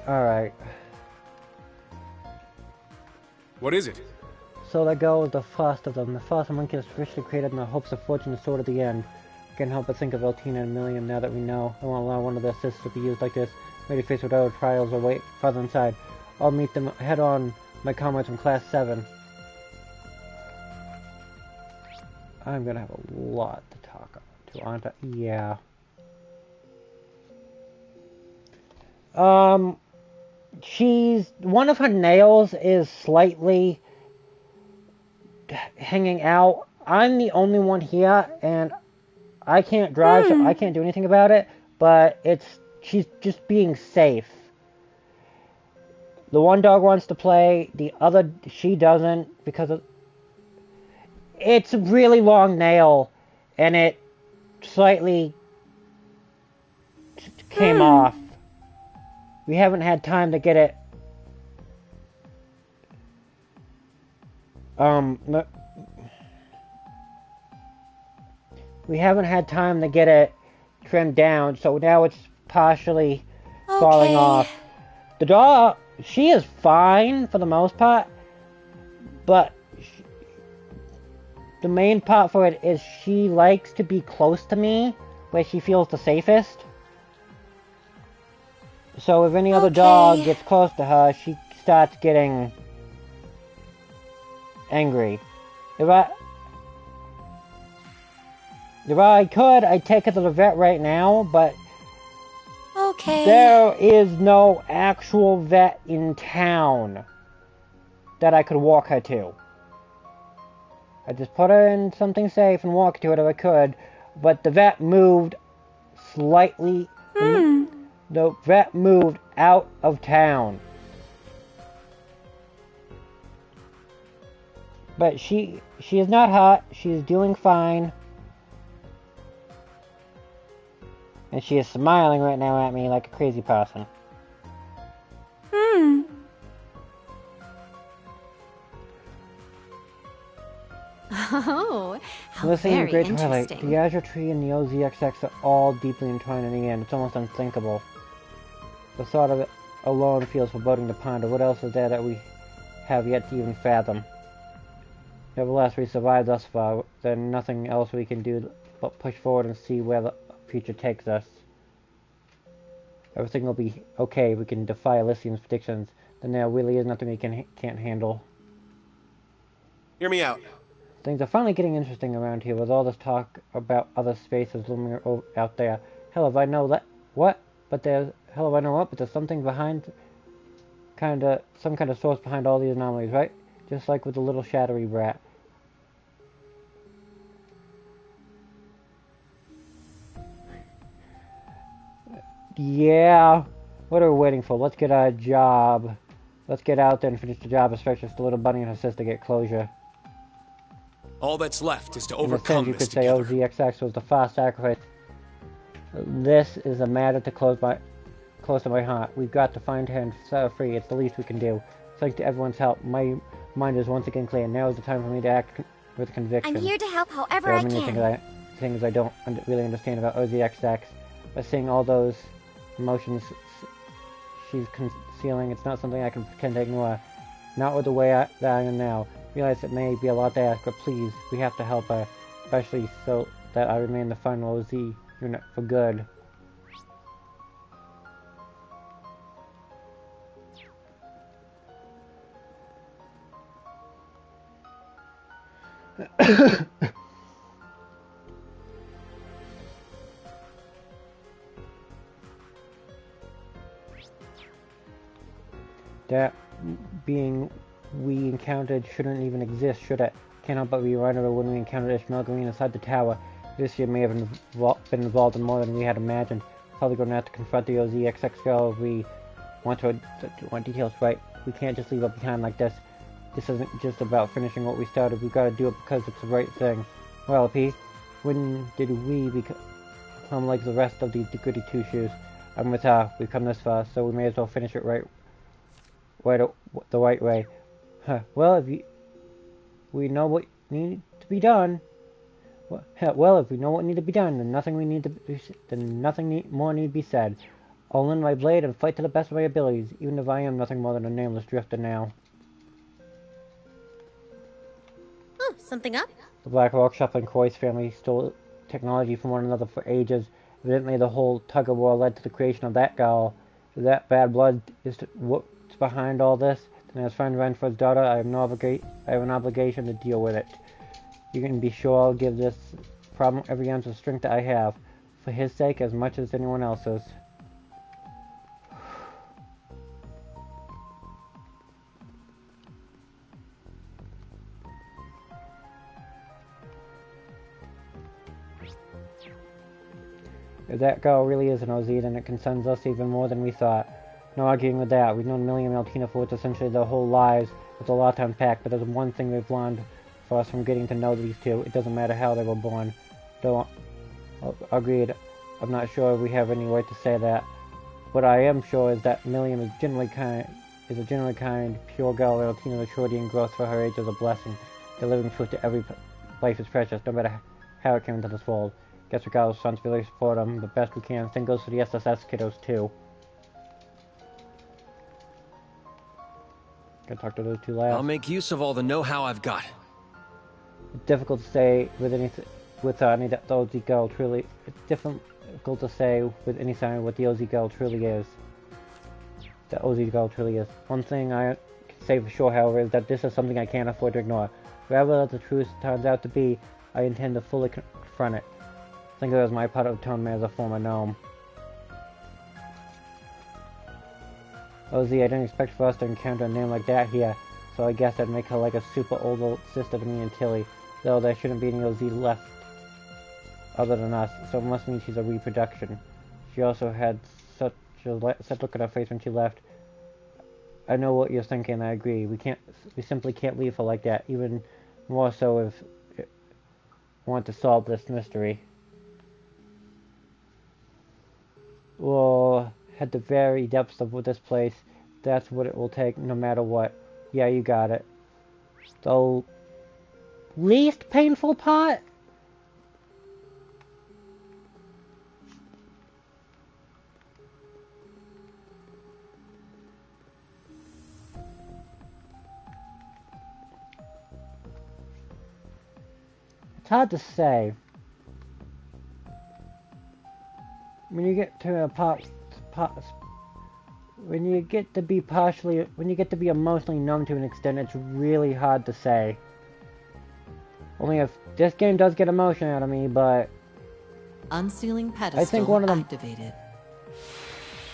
Alright. What is it? So that girl was the first of them. The first monkey was richly created in the hopes of fortune and sword at the end. I can't help but think of Eltina and Milliam now that we know. I won't allow one of their sisters to be used like this. Ready to face whatever trials or wait farther inside. I'll meet them head on, my comrades from Class 7. I'm gonna have a lot to talk to, aren't I? Yeah. One of her nails is slightly hanging out. I'm the only one here, and I can't drive, so I can't do anything about it, but she's just being safe. The one dog wants to play, the other, she doesn't, because of... It's a really long nail, and it slightly came off. We haven't had time to get it... We haven't had time to get it trimmed down, so now it's partially falling off. The dog, she is fine for the most part, but the main part for it is she likes to be close to me, where she feels the safest. So if any other dog gets close to her, she starts getting angry. If I could, I'd take her to the vet right now, but there is no actual vet in town that I could walk her to. I just put her in something safe and walk to it if I could, but the vet moved slightly. The vet moved out of town. But she is not hurt. She is doing fine. And she is smiling right now at me like a crazy person. Oh, how Listening to very Great Twilight, interesting. the Azure Tree and the OZXX are all deeply entwined in the end. It's almost unthinkable. The thought of it alone feels foreboding to ponder. What else is there that we have yet to even fathom? Nevertheless, we survived thus far. There's nothing else we can do but push forward and see where the future takes us. Everything will be okay. We can defy Elysium's predictions. Then there really is nothing we can't handle. Hear me out. Things are finally getting interesting around here with all this talk about other spaces looming out there. Hell if I know that... What? But there's... Hell if I know what, but there's something behind... Some kind of source behind all these anomalies, right? Just like with the little shadowy brat. Yeah. What are we waiting for? Let's get our job. Let's get out there and finish the job, especially if the little bunny and her sister get closure. All that's left is to In a sense, overcome you this could say together. OZXX was the first sacrifice. This is a matter to close to my heart. We've got to find her and set her free. It's the least we can do. Thanks to everyone's help. My mind is once again clear. Now is the time for me to act with conviction. I'm here to help however There are I many can. things I don't really understand about OZXX, but seeing all those emotions she's concealing, it's not something I can pretend to ignore. Not with the way that I am now. Realize it may be a lot to ask, but please, we have to help her, especially so that I remain the final OZ unit for good. That being we encountered shouldn't even exist, should it? Can't help but be reminded of when we encountered Ishmael Green inside the tower. This year may have been involved in more than we had imagined. Probably going to have to confront the OZXX girl if we want details right. We can't just leave her behind like this. This isn't just about finishing what we started. We've got to do it because it's the right thing. Well, P, when did we become like the rest of these goody two-shoes? I'm with her. We've come this far, so we may as well finish it the right way. Huh. Well, we know what needs to be done. Well, if we know what needs to be done, then nothing more need to be said. I'll lend my blade and fight to the best of my abilities, even if I am nothing more than a nameless drifter now. Oh, something up? The Black Workshop and Croy's family stole technology from one another for ages. Evidently, the whole tug-of-war led to the creation of that gal. If that bad blood is what's behind all this, then as friend Renford's daughter, I have an obligation to deal with it. You can be sure I'll give this problem every ounce of strength that I have, for his sake as much as anyone else's. If that girl really is an OZ, then it concerns us even more than we thought. No arguing with that. We've known Millie and Maltina for essentially their whole lives, with a lot to unpack, but there's one thing they've learned for us from getting to know these two. It doesn't matter how they were born. Agreed. I'm not sure we have any right to say that. What I am sure is that Milliam is a generally kind, pure girl, and Maltina's maturity and growth for her age is a blessing. The living fruit to every life is precious, no matter how it came into this world. Guess we got our responsibility to support them the best we can. Same goes for the SSS kiddos too. Gotta talk to those two last. I'll make use of all the know-how I've got. It's difficult to say with any the OZ girl truly. It's difficult to say with any sign what the OZ girl truly is. The OZ girl truly is. One thing I can say for sure, however, is that this is something I can't afford to ignore. Whatever the truth turns out to be, I intend to fully confront it. Think of it as my part of Tone Man as a former gnome. OZ, I didn't expect for us to encounter a name like that here, so I guess I'd make her like a super old sister to me and Tilly, though there shouldn't be any OZ left other than us, so it must mean she's a reproduction. She also had such look at her face when she left. I know what you're thinking, I agree. We simply can't leave her like that, even more so if we want to solve this mystery. We'll head to very depths of this place. That's what it will take, no matter what. Yeah, you got it. The least painful part? It's hard to say. When you get to a when you get to be emotionally numb to an extent, it's really hard to say. Only if this game does get emotion out of me, but unsealing pedestal I think one of them activated.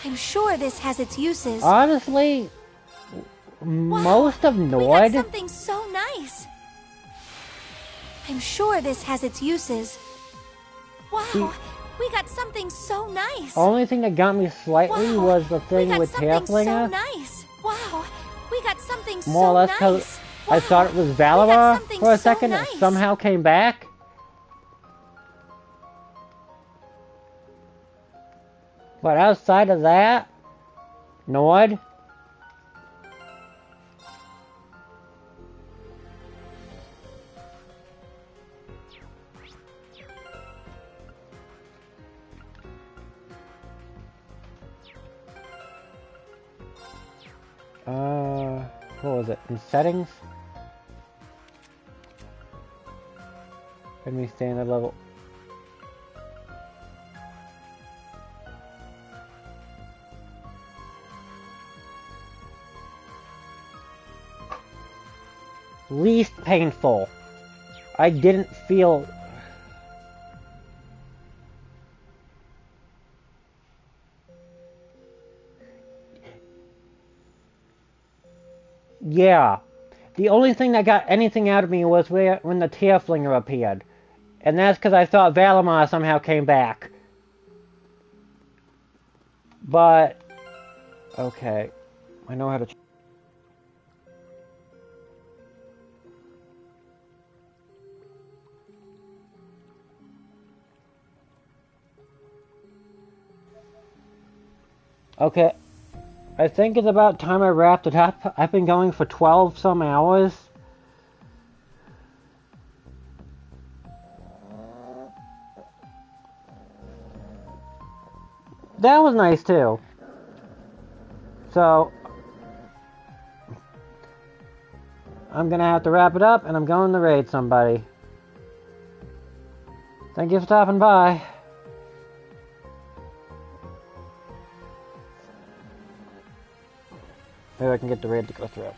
I'm sure this has its uses. Honestly, most of Nord. We got something so nice. I'm sure this has its uses. Wow. We got something so nice. Only thing that got me slightly was the thing with Halflinger. So nice. Wow, we got something more or less because I thought it was Valara for a second. Nice. It somehow came back. But outside of that, Nord. What was it? In settings? Enemy standard level. Least painful. I didn't feel... Yeah. The only thing that got anything out of me was when the Tearflinger appeared. And that's because I thought Valimar somehow came back. But... okay. I know how to... Okay. I think it's about time I wrapped it up. I've been going for 12 some hours. That was nice too. So, I'm gonna have to wrap it up, and I'm going to raid somebody. Thank you for stopping by. Maybe I can get the raid to go through.